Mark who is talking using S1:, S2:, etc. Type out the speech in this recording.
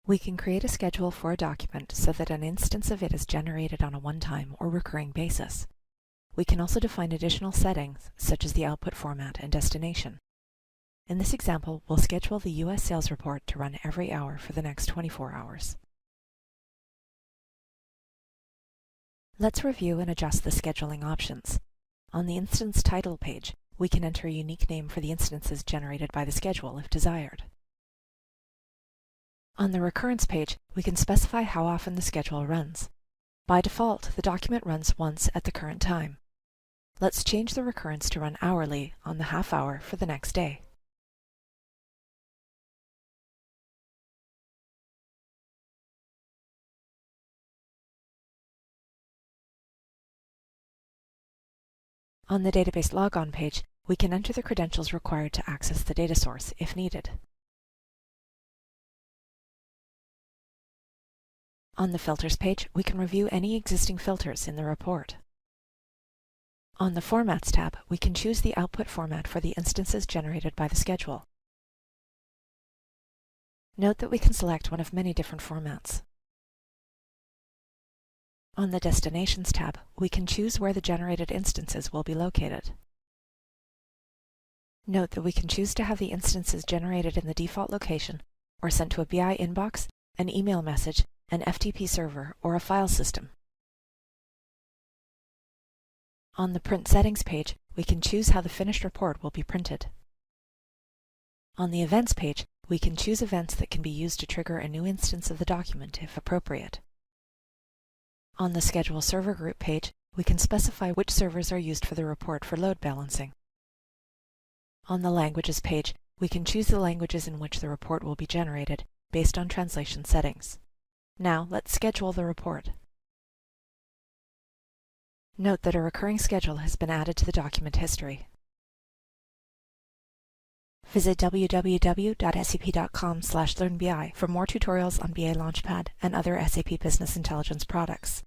S1: We can create a schedule for a document so that an instance of it is generated on a one-time or recurring basis. We can also define additional settings, such as the output format and destination. In this example, we'll schedule the U.S. sales report to run every hour for the next 24 hours. Let's review and adjust the scheduling options. On the instance title page, we can enter a unique name for the instances generated by the schedule if desired. On the recurrence page, we can specify how often the schedule runs. By default, the document runs once at the current time. Let's change the recurrence to run hourly on the half hour for the next day. On the database logon page, we can enter the credentials required to access the data source if needed. On the filters page, we can review any existing filters in the report. On the Formats tab, we can choose the output format for the instances generated by the schedule. Note that we can select one of many different formats. On the Destinations tab, we can choose where the generated instances will be located. Note that we can choose to have the instances generated in the default location or sent to a BI inbox, an email message, an FTP server, or a file system. On the Print Settings page, we can choose how the finished report will be printed. On the Events page, we can choose events that can be used to trigger a new instance of the document if appropriate. On the Schedule Server Group page, we can specify which servers are used for the report for load balancing. On the Languages page, we can choose the languages in which the report will be generated based on translation settings. Now, let's schedule the report. Note that a recurring schedule has been added to the document history. Visit www.sap.com/learnbi for more tutorials on BA Launchpad and other SAP Business Intelligence products.